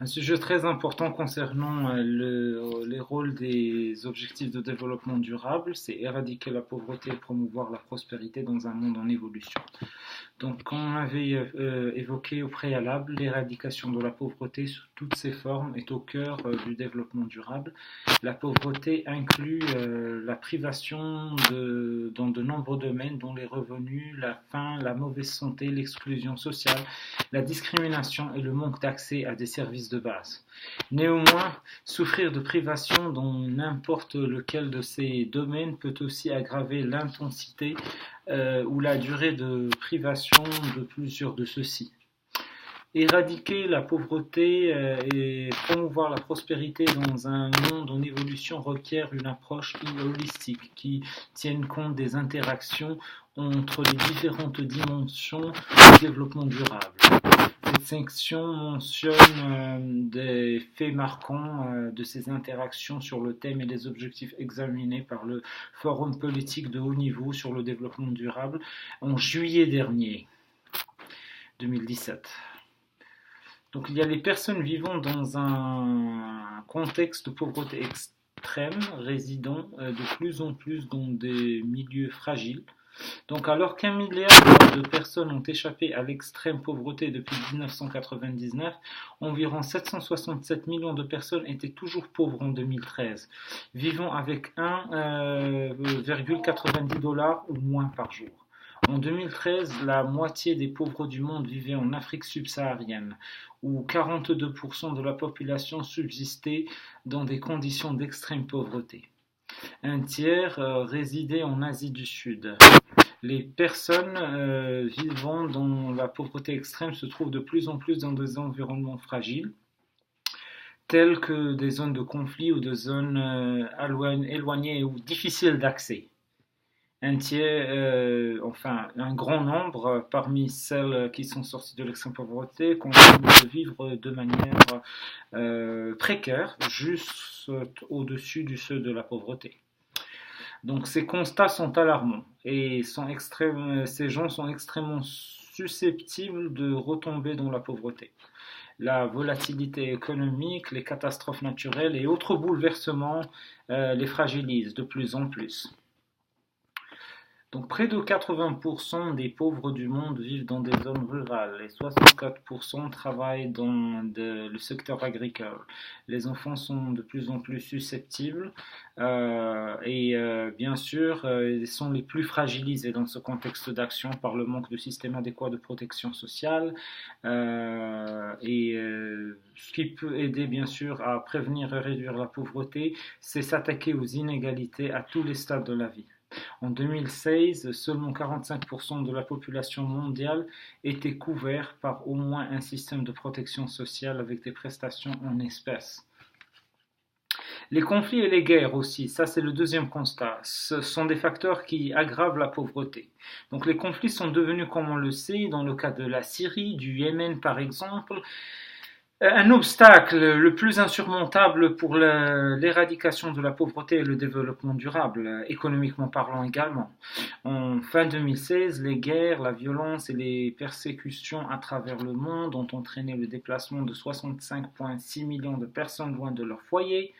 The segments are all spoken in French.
Un sujet très important concernant les rôles des objectifs de développement durable, c'est éradiquer la pauvreté et promouvoir la prospérité dans un monde en évolution. Donc, comme on avait évoqué au préalable, l'éradication de la pauvreté sous toutes ses formes est au cœur du développement durable. La pauvreté inclut la privation dans de nombreux domaines, dont les revenus, la faim, la mauvaise santé, l'exclusion sociale, la discrimination et le manque d'accès à des services de base. Néanmoins, souffrir de privation dans n'importe lequel de ces domaines peut aussi aggraver l'intensité ou la durée de privation de plusieurs de ceux-ci. Éradiquer la pauvreté et promouvoir la prospérité dans un monde en évolution requiert une approche holistique qui tienne compte des interactions entre les différentes dimensions du développement durable. Cette section mentionne des faits marquants de ces interactions sur le thème et les objectifs examinés par le Forum politique de haut niveau sur le développement durable en juillet dernier, 2017. Donc il y a les personnes vivant dans un contexte de pauvreté extrême, résidant de plus en plus dans des milieux fragiles. Donc alors qu'1 milliard de personnes ont échappé à l'extrême pauvreté depuis 1999, environ 767 millions de personnes étaient toujours pauvres en 2013, vivant avec 1,90 $ ou moins par jour. En 2013, la moitié des pauvres du monde vivaient en Afrique subsaharienne, où 42% de la population subsistait dans des conditions d'extrême pauvreté. Un tiers résidait en Asie du Sud. Les personnes vivant dans la pauvreté extrême se trouvent de plus en plus dans des environnements fragiles, tels que des zones de conflit ou des zones éloignées ou difficiles d'accès. Un grand nombre parmi celles qui sont sorties de l'extrême pauvreté continuent de vivre de manière précaire, juste au-dessus du seuil de la pauvreté. Donc ces constats sont alarmants et ces gens sont extrêmement susceptibles de retomber dans la pauvreté. La volatilité économique, les catastrophes naturelles et autres bouleversements les fragilisent de plus en plus. Donc près de 80% des pauvres du monde vivent dans des zones rurales et 64% travaillent dans le secteur agricole. Les enfants sont de plus en plus susceptibles bien sûr, ils sont les plus fragilisés dans ce contexte d'action par le manque de système adéquat de protection sociale ce qui peut aider bien sûr à prévenir et réduire la pauvreté, c'est s'attaquer aux inégalités à tous les stades de la vie. En 2016, seulement 45% de la population mondiale était couverte par au moins un système de protection sociale avec des prestations en espèces. Les conflits et les guerres aussi, ça c'est le deuxième constat, ce sont des facteurs qui aggravent la pauvreté. Donc les conflits sont devenus, comme on le sait, dans le cas de la Syrie, du Yémen par exemple, un obstacle le plus insurmontable pour l'éradication de la pauvreté et le développement durable, économiquement parlant également. En fin 2016, les guerres, la violence et les persécutions à travers le monde ont entraîné le déplacement de 65,6 millions de personnes loin de leur foyer.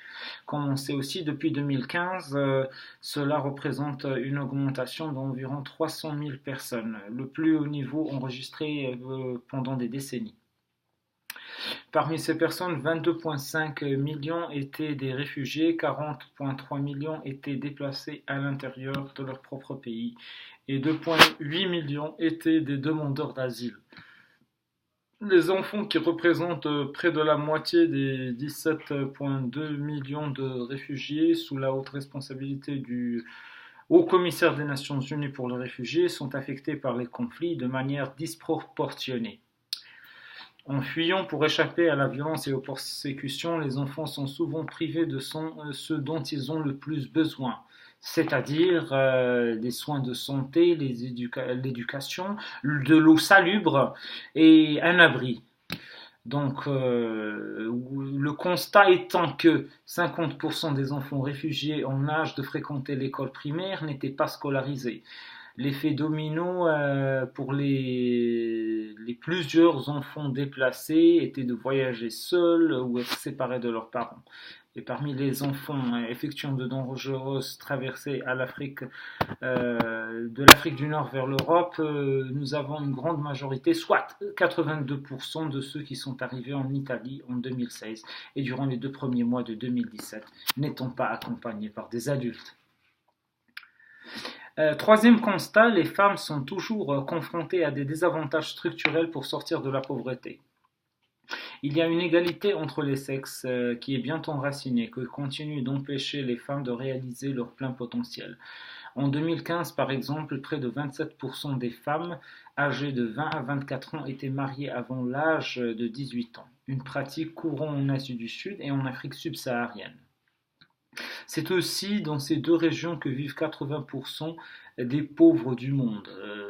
Comme on sait aussi, depuis 2015, cela représente une augmentation d'environ 300 000 personnes, le plus haut niveau enregistré pendant des décennies. Parmi ces personnes, 22,5 millions étaient des réfugiés, 40,3 millions étaient déplacés à l'intérieur de leur propre pays et 2,8 millions étaient des demandeurs d'asile. Les enfants, qui représentent près de la moitié des 17,2 millions de réfugiés sous la haute responsabilité du Haut Commissaire des Nations Unies pour les réfugiés, sont affectés par les conflits de manière disproportionnée. En fuyant pour échapper à la violence et aux persécutions, les enfants sont souvent privés de ce dont ils ont le plus besoin, c'est-à-dire des soins de santé, l'éducation, de l'eau salubre et un abri. Donc, le constat étant que 50% des enfants réfugiés en âge de fréquenter l'école primaire n'étaient pas scolarisés. L'effet domino pour les plusieurs enfants déplacés était de voyager seuls ou être séparés de leurs parents. Et parmi les enfants effectuant de dangereuses traversées à de l'Afrique du Nord vers l'Europe, nous avons une grande majorité, soit 82% de ceux qui sont arrivés en Italie en 2016 et durant les 2 premiers mois de 2017, n'étant pas accompagnés par des adultes. Troisième constat, les femmes sont toujours confrontées à des désavantages structurels pour sortir de la pauvreté. Il y a une égalité entre les sexes qui est bien enracinée, qui continue d'empêcher les femmes de réaliser leur plein potentiel. En 2015, par exemple, près de 27% des femmes âgées de 20 à 24 ans étaient mariées avant l'âge de 18 ans, une pratique courante en Asie du Sud et en Afrique subsaharienne. C'est aussi dans ces deux régions que vivent 80% des pauvres du monde.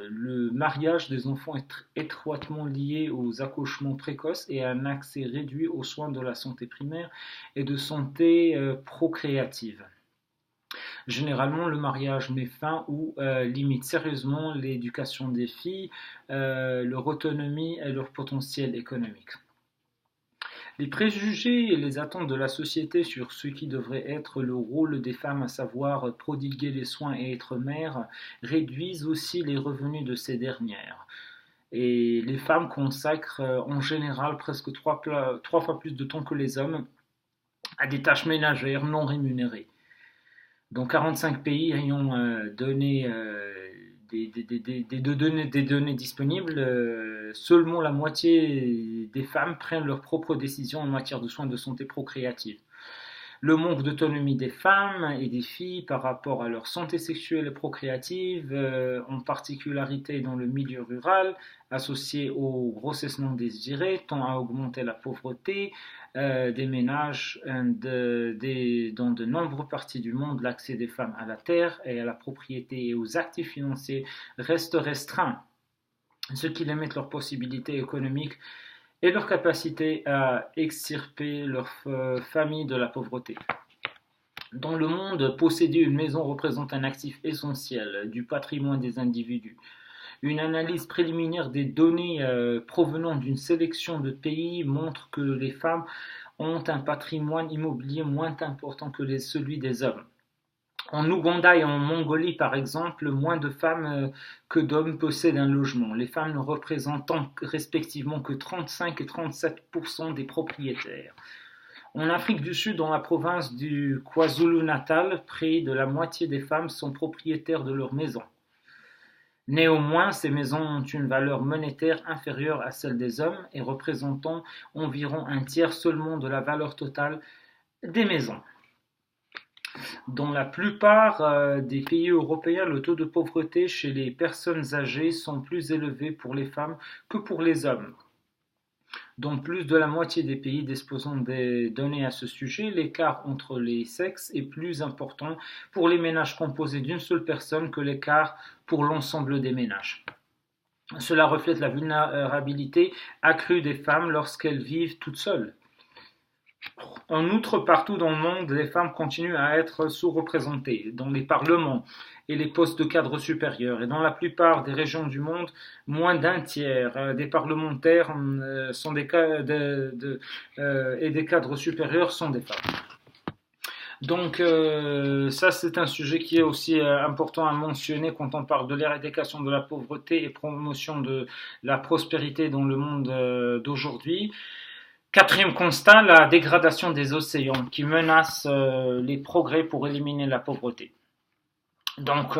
Le mariage des enfants est étroitement lié aux accouchements précoces et à un accès réduit aux soins de la santé primaire et de santé procréative. Généralement, le mariage met fin ou limite sérieusement l'éducation des filles, leur autonomie et leur potentiel économique. Les préjugés et les attentes de la société sur ce qui devrait être le rôle des femmes, à savoir prodiguer les soins et être mère, réduisent aussi les revenus de ces dernières. Et les femmes consacrent en général presque trois fois plus de temps que les hommes à des tâches ménagères non rémunérées. Dans 45 pays ayant donné des données disponibles, seulement la moitié des femmes prennent leurs propres décisions en matière de soins de santé procréative. Le manque d'autonomie des femmes et des filles par rapport à leur santé sexuelle et procréative, en particularité dans le milieu rural, associé aux grossesses non désirées, tend à augmenter la pauvreté des ménages dans de nombreuses parties du monde. L'accès des femmes à la terre et à la propriété et aux actifs financiers reste restreint, ce qui limite leurs possibilités économiques et leur capacité à extirper leur famille de la pauvreté. Dans le monde, posséder une maison représente un actif essentiel du patrimoine des individus. Une analyse préliminaire des données provenant d'une sélection de pays montre que les femmes ont un patrimoine immobilier moins important que celui des hommes. En Ouganda et en Mongolie, par exemple, moins de femmes que d'hommes possèdent un logement, les femmes ne représentant respectivement que 35 et 37% des propriétaires. En Afrique du Sud, dans la province du KwaZulu-Natal, près de la moitié des femmes sont propriétaires de leur maison. Néanmoins, ces maisons ont une valeur monétaire inférieure à celle des hommes et représentant environ un tiers seulement de la valeur totale des maisons. Dans la plupart des pays européens, le taux de pauvreté chez les personnes âgées sont plus élevés pour les femmes que pour les hommes. Dans plus de la moitié des pays disposant des données à ce sujet, l'écart entre les sexes est plus important pour les ménages composés d'une seule personne que l'écart pour l'ensemble des ménages. Cela reflète la vulnérabilité accrue des femmes lorsqu'elles vivent toutes seules. En outre, partout dans le monde, les femmes continuent à être sous-représentées dans les parlements et les postes de cadre supérieurs. Et dans la plupart des régions du monde, moins d'un tiers des parlementaires et des cadres supérieurs sont des femmes. Donc ça, c'est un sujet qui est aussi important à mentionner quand on parle de l'éradication de la pauvreté et promotion de la prospérité dans le monde d'aujourd'hui. Quatrième constat, la dégradation des océans qui menace les progrès pour éliminer la pauvreté. Donc,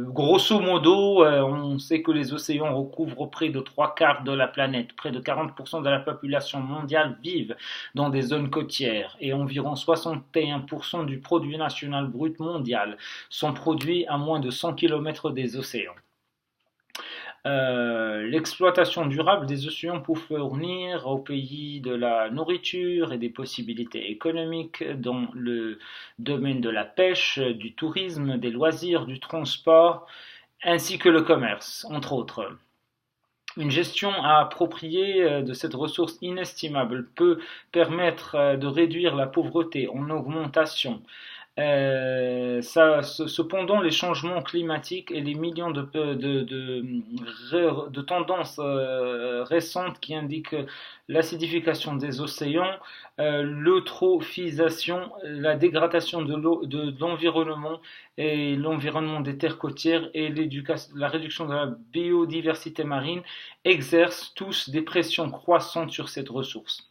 grosso modo, on sait que les océans recouvrent près de 3/4 de la planète. Près de 40% de la population mondiale vivent dans des zones côtières et environ 61% du produit national brut mondial sont produits à moins de 100 km des océans. L'exploitation durable des océans pour fournir au pays de la nourriture et des possibilités économiques dans le domaine de la pêche, du tourisme, des loisirs, du transport, ainsi que le commerce, entre autres. Une gestion appropriée de cette ressource inestimable peut permettre de réduire la pauvreté en augmentation Cependant, les changements climatiques et les millions de tendances récentes qui indiquent l'acidification des océans, l'eutrophisation, la dégradation de l'eau, de l'environnement et l'environnement des terres côtières et la réduction de la biodiversité marine exercent tous des pressions croissantes sur cette ressource.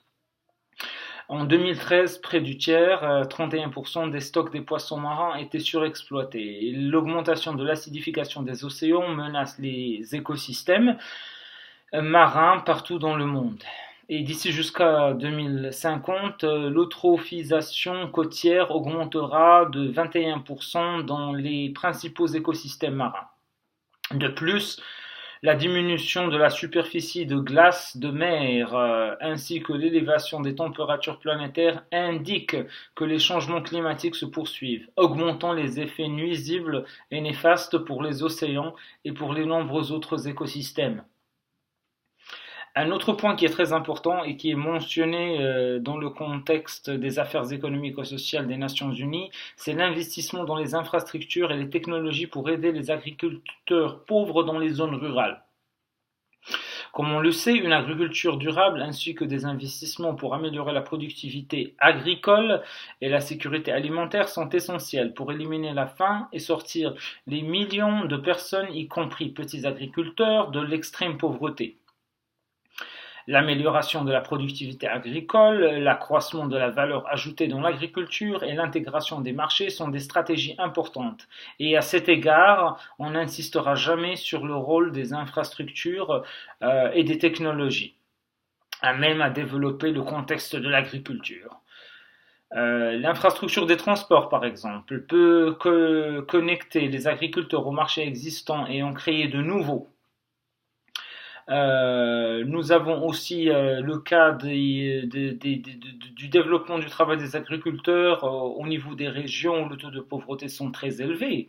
En 2013, près du tiers, 31% des stocks des poissons marins étaient surexploités. L'augmentation de l'acidification des océans menace les écosystèmes marins partout dans le monde. Et d'ici jusqu'à 2050, l'eutrophisation côtière augmentera de 21% dans les principaux écosystèmes marins. De plus, la diminution de la superficie de glace de mer ainsi que l'élévation des températures planétaires indiquent que les changements climatiques se poursuivent, augmentant les effets nuisibles et néfastes pour les océans et pour les nombreux autres écosystèmes. Un autre point qui est très important et qui est mentionné dans le contexte des affaires économiques et sociales des Nations Unies, c'est l'investissement dans les infrastructures et les technologies pour aider les agriculteurs pauvres dans les zones rurales. Comme on le sait, une agriculture durable ainsi que des investissements pour améliorer la productivité agricole et la sécurité alimentaire sont essentiels pour éliminer la faim et sortir les millions de personnes, y compris petits agriculteurs, de l'extrême pauvreté. L'amélioration de la productivité agricole, l'accroissement de la valeur ajoutée dans l'agriculture et l'intégration des marchés sont des stratégies importantes. Et à cet égard, on n'insistera jamais sur le rôle des infrastructures et des technologies, à même à développer le contexte de l'agriculture. L'infrastructure des transports, par exemple, peut connecter les agriculteurs aux marchés existants et en créer de nouveaux. Nous avons aussi le cas du développement du travail des agriculteurs au niveau des régions où le taux de pauvreté sont très élevés,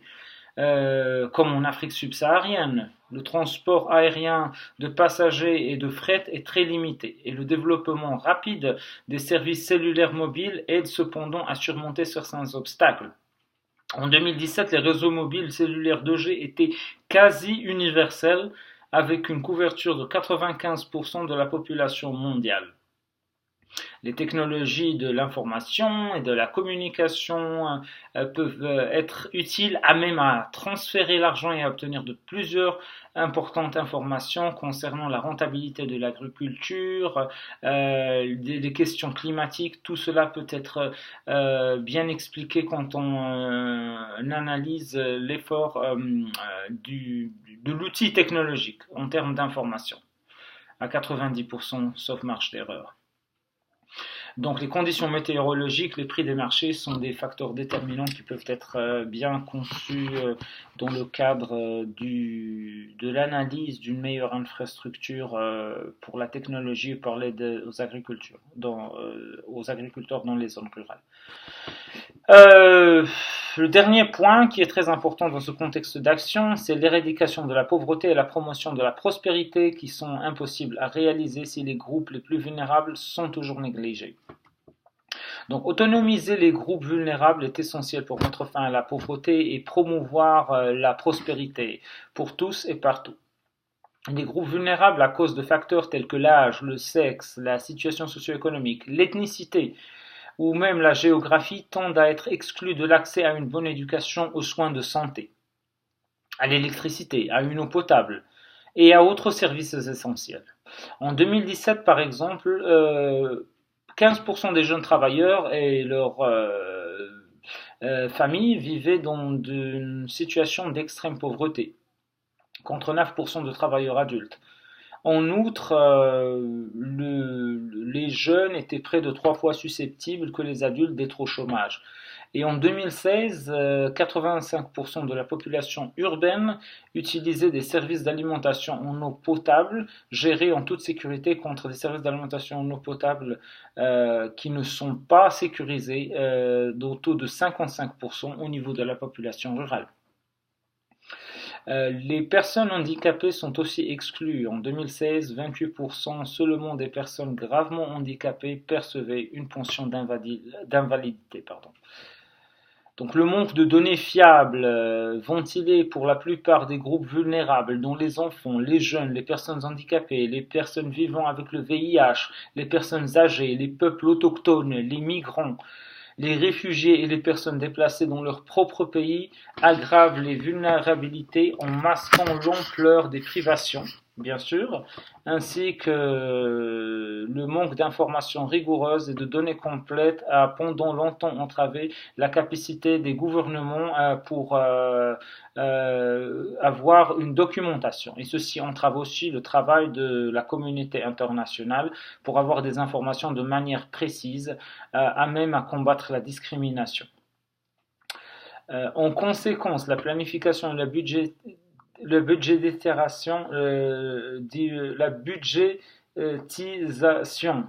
comme en Afrique subsaharienne. Le transport aérien de passagers et de fret est très limité et le développement rapide des services cellulaires mobiles aide cependant à surmonter certains obstacles. En 2017, les réseaux mobiles cellulaires 2G étaient quasi universels, avec une couverture de 95% de la population mondiale. Les technologies de l'information et de la communication peuvent être utiles à même à transférer l'argent et à obtenir de plusieurs importantes informations concernant la rentabilité de l'agriculture, des questions climatiques. Tout cela peut être bien expliqué quand on analyse l'effort de l'outil technologique en termes d'information, à 90% sauf marge d'erreur. Donc les conditions météorologiques, les prix des marchés sont des facteurs déterminants qui peuvent être bien conçus dans le cadre de l'analyse d'une meilleure infrastructure pour la technologie pour l'aide aux agriculteurs dans les zones rurales. Le dernier point qui est très important dans ce contexte d'action, c'est l'éradication de la pauvreté et la promotion de la prospérité qui sont impossibles à réaliser si les groupes les plus vulnérables sont toujours négligés. Donc autonomiser les groupes vulnérables est essentiel pour mettre fin à la pauvreté et promouvoir la prospérité pour tous et partout. Les groupes vulnérables à cause de facteurs tels que l'âge, le sexe, la situation socio-économique, l'ethnicité, ou même la géographie tendent à être exclus de l'accès à une bonne éducation, aux soins de santé, à l'électricité, à une eau potable et à autres services essentiels. En 2017, par exemple, 15% des jeunes travailleurs et leurs familles vivaient dans une situation d'extrême pauvreté, contre 9% de travailleurs adultes. En outre, les jeunes étaient près de 3 fois susceptibles que les adultes d'être au chômage. Et en 2016, 85% de la population urbaine utilisait des services d'alimentation en eau potable, gérés en toute sécurité, contre des services d'alimentation en eau potable qui ne sont pas sécurisés, au taux de 55% au niveau de la population rurale. Les personnes handicapées sont aussi exclues. En 2016, 28% seulement des personnes gravement handicapées percevaient une pension d'invalidité. Donc le manque de données fiables ventilées pour la plupart des groupes vulnérables, dont les enfants, les jeunes, les personnes handicapées, les personnes vivant avec le VIH, les personnes âgées, les peuples autochtones, les migrants, les réfugiés et les personnes déplacées dans leur propre pays, aggravent les vulnérabilités en masquant l'ampleur des privations, bien sûr, ainsi que le manque d'informations rigoureuses et de données complètes a pendant longtemps entravé la capacité des gouvernements pour avoir une documentation. Et ceci entrave aussi le travail de la communauté internationale pour avoir des informations de manière précise à même à combattre la discrimination. En conséquence, la planification et le budgétisation, la budgétisation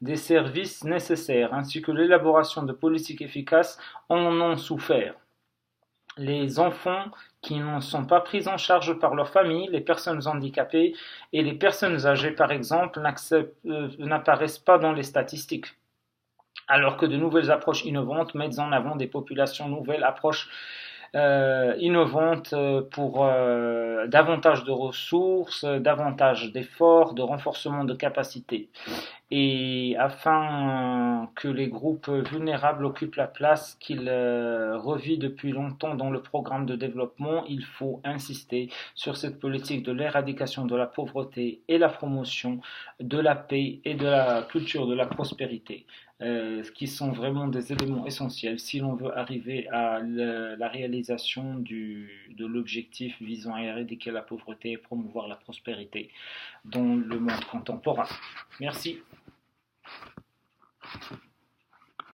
des services nécessaires ainsi que l'élaboration de politiques efficaces en ont souffert. Les enfants qui ne sont pas pris en charge par leur famille, les personnes handicapées et les personnes âgées par exemple n'apparaissent pas dans les statistiques. Alors que de nouvelles approches innovantes mettent en avant des populations nouvelles, approches innovantes pour davantage de ressources, davantage d'efforts, de renforcement de capacités. Et afin que les groupes vulnérables occupent la place qu'ils revient depuis longtemps dans le programme de développement, il faut insister sur cette politique de l'éradication de la pauvreté et la promotion de la paix et de la culture de la prospérité, qui sont vraiment des éléments essentiels si l'on veut arriver à la réalisation de l'objectif visant à éradiquer la pauvreté et promouvoir la prospérité dans le monde contemporain. Merci.